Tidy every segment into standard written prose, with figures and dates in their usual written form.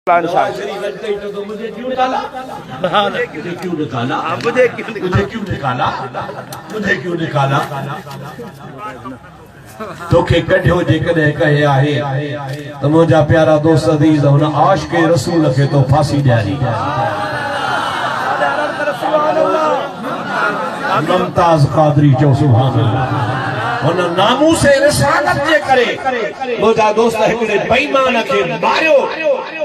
तो मुझे क्यों निकाला? मुझे क्यों निकाला? मुझे क्यों निकाला? मुझे क्यों निकाला? तोखे कढियो जेकॾहिं कहे आहे त मुंहिंजा प्यारा दोस्त अज़ीज़ हुन आशिक़ रसूल खे तो फांसी ॾियारी। मुमताज़ क़ादरी चओ सुभान अल्लाह। हुन नामूस रिसालत जे करे मुंहिंजा दोस्त हिकिड़े बेईमान खे मारियो,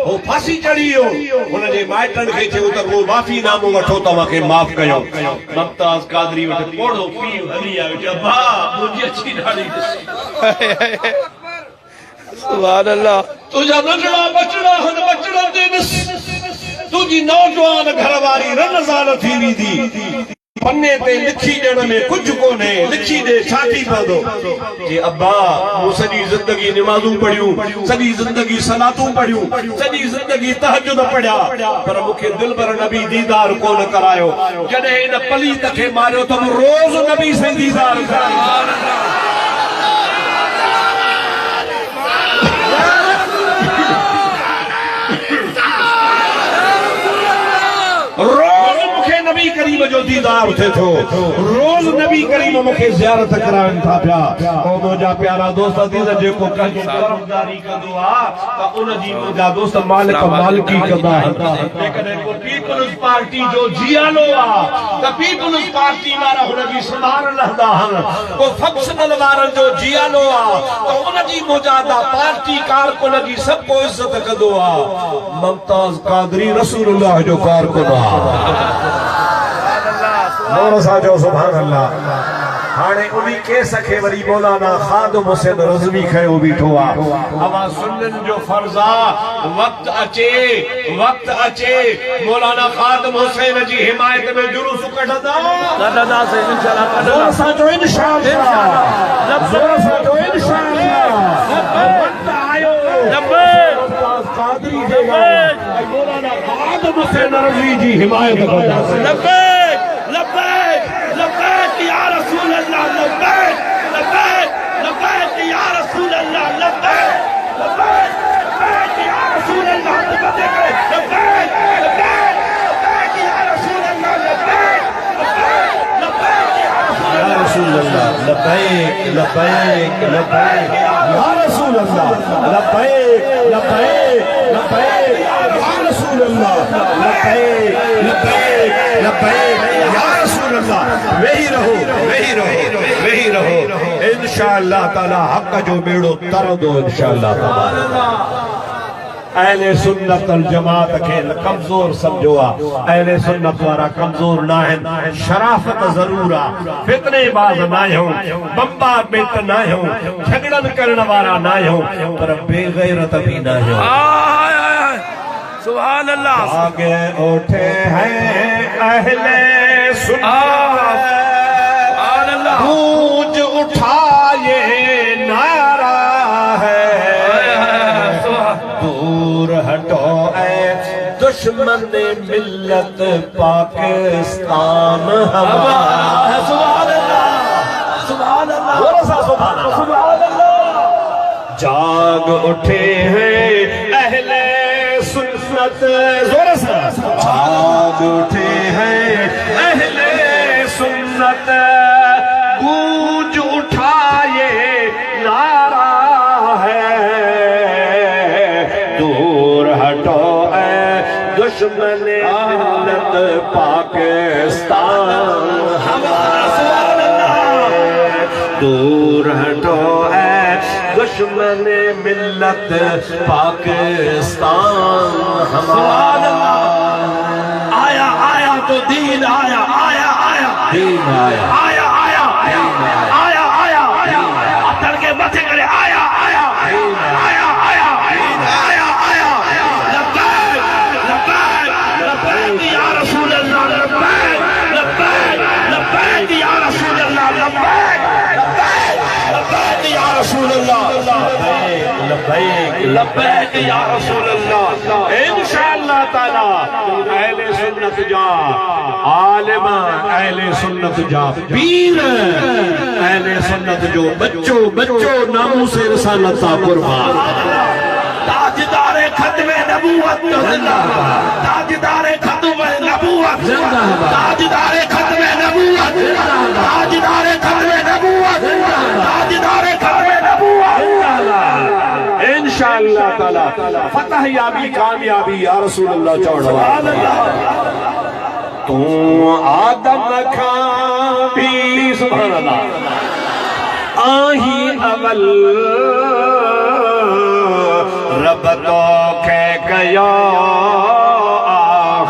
वो फांसी चढ़ी वियो। हुनजे माइटनि खे चयो त वो माफ़ीनामो वठो, तव्हांखे माफ़ कयो। मुमताज़ क़ादरी वटि पोड़ो पीउ हली आयो, चयो भाउ मुंहिंजी अछी ॾाढ़ी ॾिस। सुभान अल्लाह। तुंहिंजा नंढड़ा बचड़ा हुन बचड़नि ते ॾिस, तुंहिंजी नौजवान घरवारी रनज़ान थी वेंदी। पन्ने पे लिखी ॾियण में कुछ कोन्हे, लिखी दे छाती पवंदो जे अब्बा मूं सॼी ज़िंदगी निमाज़ूं पढ़ियूं, सॼी ज़िंदगी सलातूं पढ़ियूं, सॼी ज़िंदगी तहज्जुद पढ़िया, पर मूंखे दिलबर नबी दीदार कोन करायो। जॾहिं इन पलीत खे मारियो त रोज़ नबी से दीदार करायो। नबी करीम जो दीदार थे थो, रोज नबी करीम मुखे ज़ियारत कराइन था पिया। ओ मुंहिंजा प्यारा दोस्त अज़ीज़, जेको कंहिंजी तरफ़दारी कंदो आहे त उन जी मुंहिंजा दोस्त मालिक मालिकी कंदा आहिनि। जेकॾहिं को पीपल्स पार्टी जो जियालो आहे त पीपल्स पार्टी वारा हुन जी संभाल लहंदा आहिनि। को फंक्शनल वारनि जो जियालो आहे त उन जी मुजादा पार्टी कारकुन जी सब को इज्जत कंदो आहे। मुमताज़ क़ादरी रसूलुल्लाह जो कारकुन आहे। सुभान अल्लाह। हाणे उन्ही केस खे वरी मौलाना ख़ादिम हुसैन रज़वी खयो बीठो आहे। अवां सुन्नन जो फर्ज़ आहे, वक्त अचे मौलाना ख़ादिम हुसैन जी हिमायत में जुलूस कढंदासीं इंशाअल्लाह। ज़ोर सां चओ इंशाअल्लाह, ज़ोर सां चओ इंशाअल्लाह। वक्त आयो क़ादरी जे मौलाना ख़ादिम हुसैन रज़वी जी हिमायत कंदासीं। लब्बैक या रसूल अल्लाह, लब्बैक लब्बैक लब्बैक या रसूल अल्लाह, लब्बैक लब्बैक या रसूल अल्लाह, लब्बैक लब्बैक लब्बैक या रसूल अल्लाह, लब्बैक लब्बैक या रसूल अल्लाह, लब्बैक लब्बैक लब्बैक या रसूल अल्लाह, लब्बैक लब्बैक लब्बैक या रसूल अल्लाह, लब्बैक लब्बैक लब्बैक या रसूल अल्लाह। वही रहो इंशाअल्लाह ताला। हक जो बेड़ो तरंदो इंशाअल्लाह ताला। अहले सुन्नत अल जमात खे कमजोर समझो आहे। अहले सुन्नत वारा कमजोर ना आहिनि। शराफत ज़रूर आहे, फितने बाज़ ना आहियूं, बम्बा बेट ना आहियूं, झगड़न करण वारा ना आहियूं, पर बेगैरत भी ना आहियूं। सुभान अल्लाह। आगे उठे हैं अहले सुन्नत, गूंज उठाए नारा है, दूर हटो ऐ दुश्मन मिल्लत पाकिस्तान हमारा। सुभान अल्लाह, सुभान अल्लाह, सुभान अल्लाह। जाग उठे हैं अहले सुन्नत, जोर से जाग उठे हैं अहले सुन्नत, गूंज उठाए नारा है, दूर हटो ऐ दुश्मन मिल्लत पाकिस्तान हमारा। दूर हटो ऐ दुश्मन मिल्लत पाकिस्तान हमारा। आया आया तो दीन आया, आया आया दीन आया, आया आया आया आया आया अतर के मथे करे आया आया आया आया आया आया। लब्बैक लब्बैक लब्बैक या रसूल अल्लाह, लब्बैक लब्बैक लब्बैक या रसूल अल्लाह, लब्बैक लब्बैक लब्बैक या रसूल अल्लाह, लब्बैक लब्बैक या रसूल अल्लाह। इंशाअल्लाह ताला अहले सुन्नत जा आलिम, अहले सुन्नत जा पीर, अहले सुन्नत जो बच्चो नामूस रिसालत ता कुर्बान, ताजदार खत्म नबूवत जिंदाबाद, ताजदार खत्म नबूवत जिंदाबाद, ताजदार खत्म नबूवत जिंदाबाद, ताजदार खत्म नबूवत जिंदाबाद, ताजदार खत्म नबूवत जिंदाबाद। इंशाअल्लाह ताला फतह याबी कामयाबी या रसूल अल्लाह सुभान अल्लाह। तू आदम खां भी सुभान अल्लाह आही अवल रब तो खे गया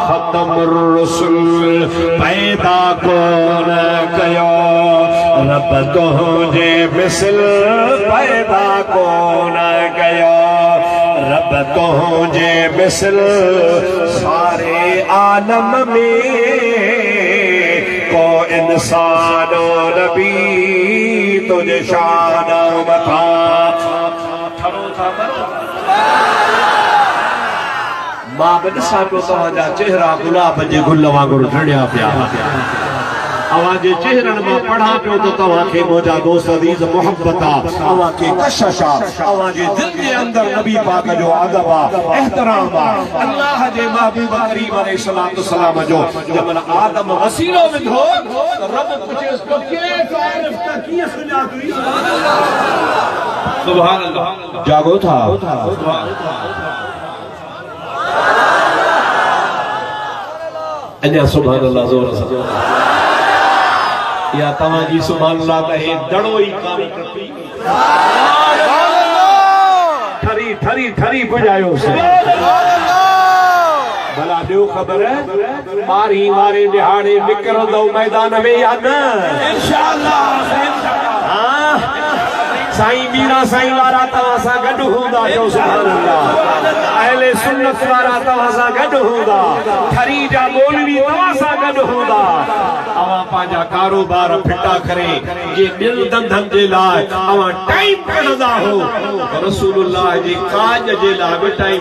खत्म रसूल पैदा कौन कयो रब तुझे मिसल पैदा कौन कयो रब तुझे मिसल सारे आलम में को इंसान नबी तुझे शान मथा मां बि ॾिसां पियो तव्हांजा चेहरा गुलाब जे गुल वांगुरु टिड़िया पिया अवांजे चेहरनि मां पढ़ा पियो त तव्हांखे मुंहिंजा दोस्त अज़ीज़ मोहब्बत आहे अवांखे कशिश आहे अवांजे दिल जे अंदरि नबी पाक जो अदब आहे एहतराम आहे अल्लाह जे महबूब करीम अलैहिस्सलातु वस्सलाम जो जमल आदम वसीलो विधो त रब पुछेसि तो के तारीफ़ त कीअं सुञाती सुभान अल्लाह जागो था अञा सुभान अल्लाह जोर सां या तव्हांजी सुभान अल्लाह त हे दड़ो ई काम ठरी ठरी ठरी पुॼायो भला ॾियो ख़बर ॿारहीं वारे ॾिहाड़े निकिरंदो मैदान में या न इंशाअल्लाह साईं मीरा साईं वारा तव्हां सां गॾु हूंदा जो सुभान अल्लाह अहले सुन्नत वारा तव्हां सां गॾु हूंदा ठरी जा मौलवी तव्हां सां गॾु हूंदा अवां पंहिंजा कारोबार फिटा करे जे दिल धंधनि जे लाइ अवां टाइम कढंदा हो रसूलुल्लाह जी काज जे लाइ बि टाइम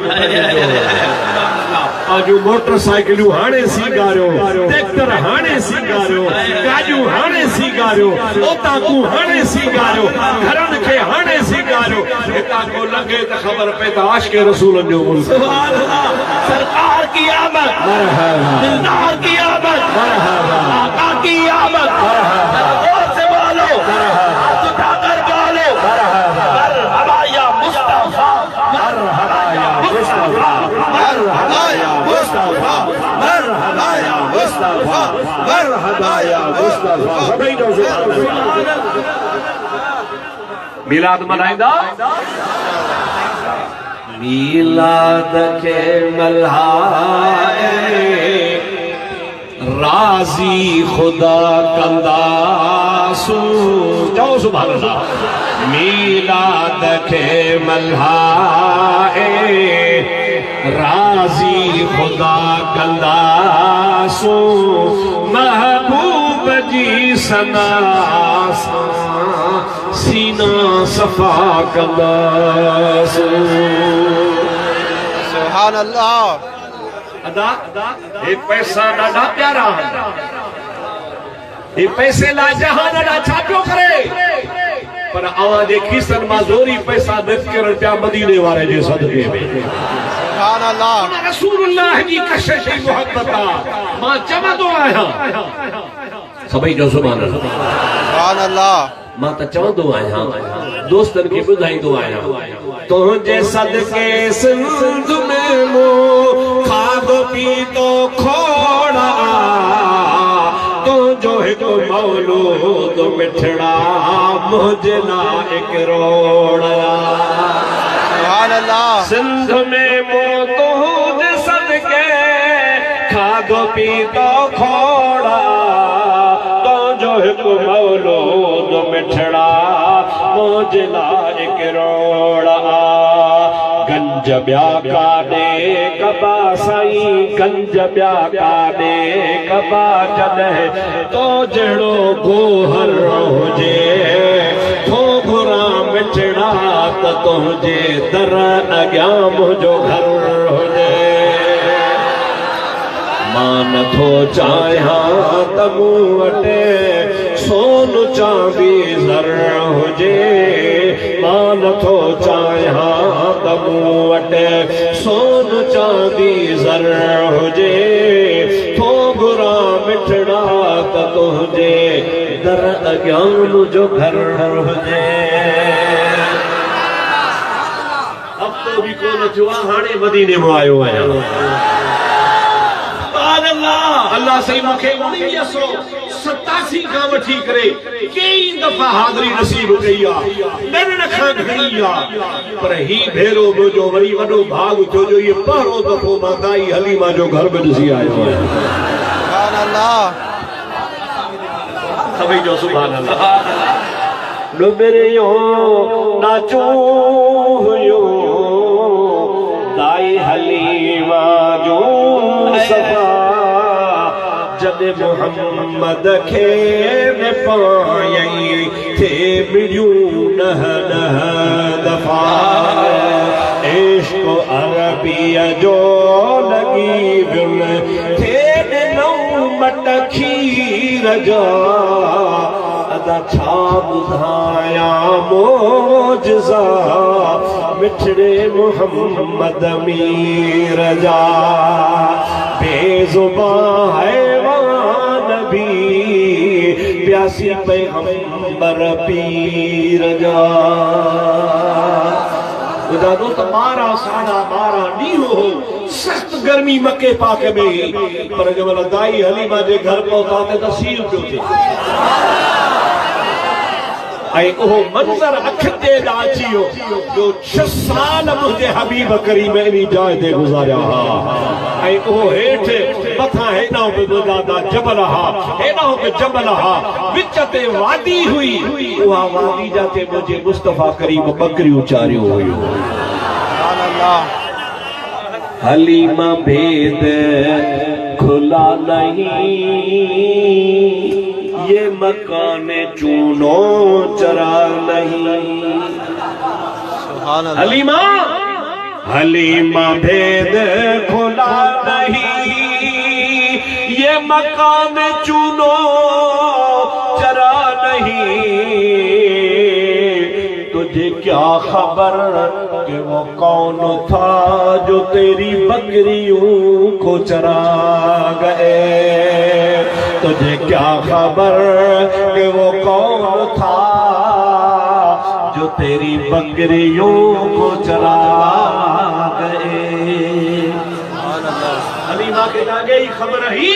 आजू मोटरसाइकिलूं हाणे सीगारियो ट्रैक्टर हाणे सीगारियो गाॾियूं हाणे सीगारियो ओताकूं हाणे सीगारियो घरनि खे हाणे सीगारियो हितां को लॻे त ख़बर पए त आशिक़ रसूलनि जो मुल्क सुभान अल्लाह सरकार की आमद मरहबा दिलदार की आमद मरहबा आका की आमद मरहबा और से बोलो मरहबा हाथ उठाकर बोलो मरहबा मरहबा या मुस्तफा मरहबा या मुस्तफा मरहबा या मुस्तफा मरहबा या मुस्तफा मरहबा या मुस्तफा सभी जो सुभान अल्लाह मिलाद मनाइंदा मिलाद के मल्हाए राजी खुदा कंदासू जाओ सुभान अल्लाह मिलाद के मल्हाए राजी खुदा कंदासू महबूब जी सनास सीना सफा कंदासू सुभान अल्लाह अदा ये पैसा ॾाढा प्यारा ये पैसे ला जहां ॾाढा छा पियो करे पर अवां जे खीसनि मां ज़ोरी पैसा निकिरनि पिया मदीने वारे जे सदके में सुभान अल्लाह रसूलुल्लाह जी कशिश जी मोहब्बत मां चवंदो आहियां सभई जो सुभान अल्लाह मां त चवंदो आहियां दोस्तनि खे ॿुधाईंदो आहियां तुंहिंजे सदके सिंध में मो खाधो पीतो खोड़ा तुंहिंजो हिकु मौलूद मिठड़ा मुंहिंजे लाइ हिकु रोड़ा सुभान अल्लाह सिंध में मो तुंहिंजे सदके खाधो पीतो खोड़ा तुंहिंजो हिकु मौलूद मिठड़ा मुंहिंजे लाइ हिकु रोड़ा गंज ॿिया काॾे कबा साईं गंज ॿिया काॾे कबा जॾहिं तो जहिड़ो गोहर हुजे थो घुरा मिठड़ा त तुंहिंजे दर अॻियां मुंहिंजो घर हुजे मां नथो चाहियां त मूं वटि सोन चांदी ज़र हुजे मां मां नथो चाहियां त मूं वटि सोन चांदी ज़र हुजे थो घुरां मिठड़ा त तुंहिंजे दर अॻियां मुंहिंजो घर हुजे हफ़्तो बि कोन थियो आहे हाणे मदीने मां आयो आहियां अल्लाह सही मूंखे 1987 खां वठी करे कई दफ़ा हाज़िरी नसीब कई आहे ॾणण खां घणी आहे पर ही भेरो मुंहिंजो वरी वॾो भाग थियो जो इहो पहिरों दफ़ो मां दाई हलीमा जो घर में ॾिसी आयो आहियां सुभान अल्लाह सभई जो सुभान अल्लाह डुबरियो नाचो हुयो दाई हलीमा जो सफ़ा जब मोहम्मद खे में पायई थे मिलियूं नह नह दफ़ा इश्क़ अरबीअ जो लॻी वियुन थे ॾिनऊं मट खीर जा अदा छा ॿुधायां मोजज़ा मिठड़े मोहम्मद मीर जा बेज़ुबान हैवान भी प्यासी पैगंबर पीर जा ॿुधायो त 12 साढा 12 ॾींहं हो सख़्त गर्मी मके पाक में पर जंहिं महिल दाई हलीमा जे घर पहुता त तसील पियो थिए ऐं उहो मंज़र अखियुनि ते अची वियो जो 6 साल मुंहिंजे हबीब करीम इन जाइ ते गुज़ारिया हा ऐं उहो हेठि मथां हेॾां बि दादा जबल हा हेॾां बि जबल हा विच ते वादी हुई उहा वादी जाते मुंहिंजे मुस्तफ़ा करीम बकरियूं चारियूं हुयूं सुभान अल्लाह हलीमा भेद खुला नहीं ये मकान चूनो चरा नहीं सुभान अल्लाह हलीमा हलीमा भेद खुला नहीं ये मकान चूनो चरा नहीं तुझे क्या खबर कि वो कौन था जो तेरी बकरियों को चरा गए तुझे क्या खबर कि वो कौन था जो तेरी बकरियों को चरा गए हलीमा के लागे ही खबर ही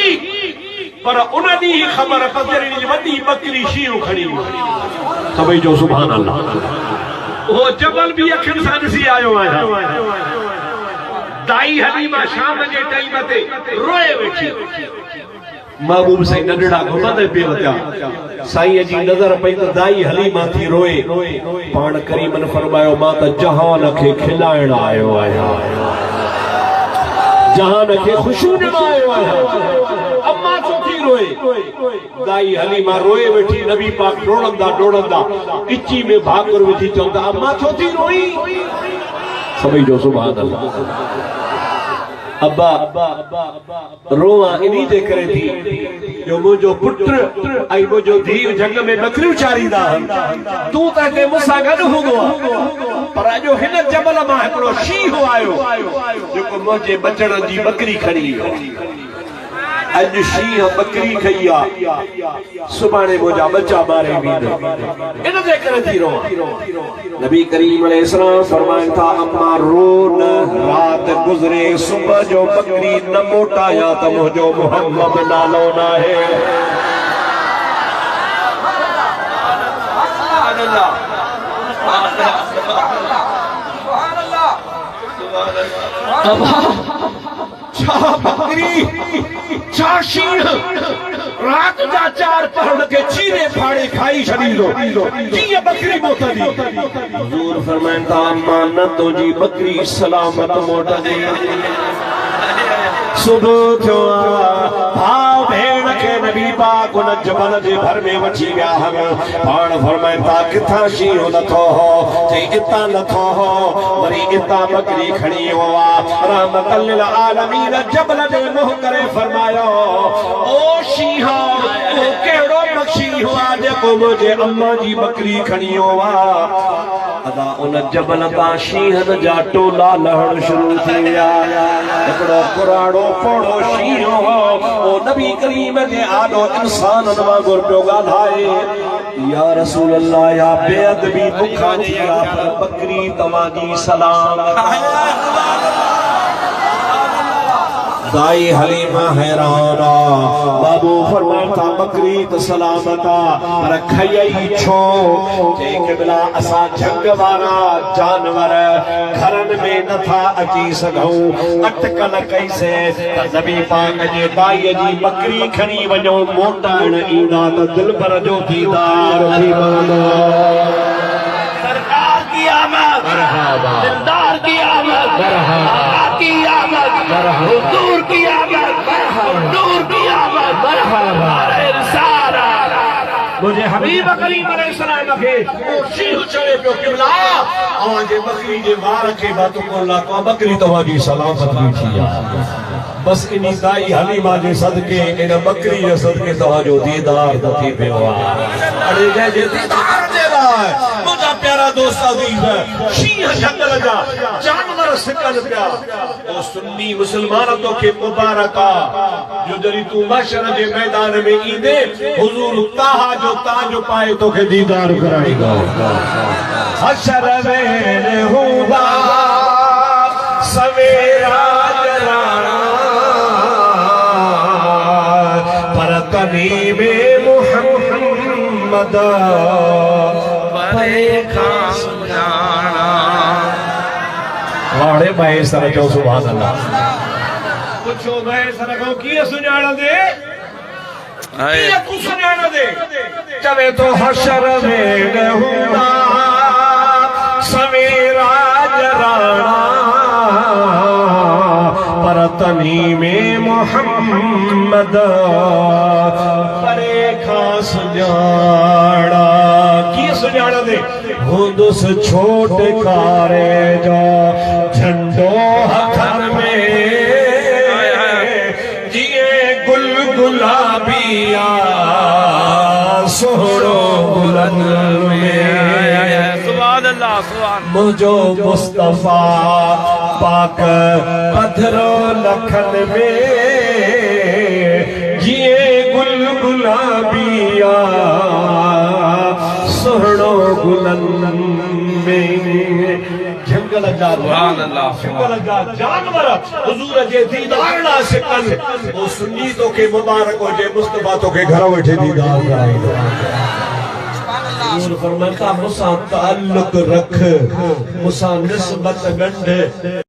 पर उन्हनि ही खबर बकरी वॾी बकरी शींहं खड़ी सभई जो सुभान अल्लाह वो जबल भी अखियुनि सां ॾिसी आयो आहियां दाई हलीमा शाम जे टाइम ते रोए वेठी महबूब साईं नंढड़ा घुमंदे पियो थिया साईं जी नज़र पई त दाई हलीमा थी रोए पाण करीमन फरमायो मां त जहान खे खिलाइण आयो आहियां जहान खे ख़ुशियूं ॾियण आयो आहियां अम्मा छो थी रोए दाई हलीमा रोए वेठी नबी पाक डोड़ंदा इची में भाकुर विझी चवंदा अम्मा छो थी रोई सभई जो सुभान अल्लाह अब्बा रोआ इन्ही जे करे थी जो मुंहिंजो पुत्र ऐं मुंहिंजो धीउ जंग में बकरियूं चारींदा तूं त हिते मूंसां गॾु हूंदो पर अॼु हिन जबल मां हिकिड़ो शींहं आयो जेको मुंहिंजे बचड़नि जी बकरी खणी वियो अॼु शींहं बकरी खई आहे सुभाणे मुंहिंजा बच्चा मारे वेंदो इन जे करे थी रोआ नबी करीम अलैहिस्सलाम फरमाइनि था अम्मा रो न रात गुज़रे सुबह जो बकरी न मोटाया त मुंहिंजो मोहम्मद नालो न आहे छा बकरी छा शींहं रात जा 4 पहर के चीरे फाड़े खाई छॾींदो कीअं बकरी मोटंदी हुज़ूर फरमाइनि था अम्मा न तुंहिंजी बकरी सलामत मोटंदी सुबुह थियो भाउ भेण खे नबी पाक उन जबल जे भर में वठी विया पाण फरमाइनि था किथां शींहं नथो हो चई इतां नथो हो वरी इतां बकरी खणी वियो रहमतल लिल आलमीन जबल ते मुंहुं करे फरमायो ओ शींहं तूं कहिड़ो बख़्शी शी हुआ जेको मुझे अम्मा जी बकरी खणियो वा अदा उन जबल तां शींहनि जा टोला लहण शुरू थी विया हिकिड़ो पुराणो पोड़ो शींहुं हो ओ नबी करीम खे आॾो इंसाननि वांगुरु पियो ॻाल्हाए या रसूल अल्लाह या बेअदबी बुखा निकिरा पर बकरी तव्हांजी सलाम दाई हलीमा हैरान बाबू फरमाता बकरी तो सलामता पर खयई छो जे बिला असा जंग वारा जानवर घरन में नथा अची सघूं अटकल कैसे नबी पाक जे दाई जी बकरी खणी वञो मोटाइण ईंदा त दिलबर जो दीदार थी पवंदो सरकार की आमद मरहबा दिलदार की आमद मरहबा की आमद मरहबा हुजूर की आमद मरहबा हुजूर की आमद मरहबा अरे सारा मुझे हबीब करीम अलैहिस्सलाम खे शींहुं चवे पियो क़िबला अवां जे बकरी जे वार खे बातुल्लाह तो बकरी तव्हांजी सलामत थी आहे बस इन्ही दाई हलीमा जे सदके इन बकरी जे सदके तव्हांजो दीदार थी पियो आहे अरे जंहिंजे दीदार जे लाइ मुंहिंजा प्यारा दोस्त अज़ीज़ शींहं जंगल जा जानवर सिकनि पिया ओ सुन्नी मुस्लमान तोखे मुबारक आहे जो जॾहिं तूं महशर जे मैदान में ईंदे हुज़ूर ताहा जो ताज पाए तोखे दीदार कराईंदो हशर में हूंदा सवेरा जराना पर तनी में मुहम्मद परे खां सुञाणा वाड़े भाई सर जो सुभान अल्लाह पुछो भाई सर को कीअं सुञाणंदे कीअं तूं सुञाणंदे चवे तो हशर में हूंदा सवेरा जराना पर तनी में मोहम्मद परे खां सुञाणा कीअं सुञाणंदे हूंदुस छोट कारे जो झंडो हथन में जिए गुल गुलाबिया सोहरो गुलन में सुभान अल्लाह सुभान मुझो मुस्तफा पाक पत्थरो लखन में जिए गुल गुलाबिया सोहरो गुलन में जंगल जा जंगल जा जानवर हुजूर जे दीदार ना सिकन ओ सुन्नी तो के मुबारक हो जे मुस्तफा तो के घर बैठे दीदार कराईंदो हुजूर फरमाता मुसा ताल्लुक रख मुसा निस्बत गंढ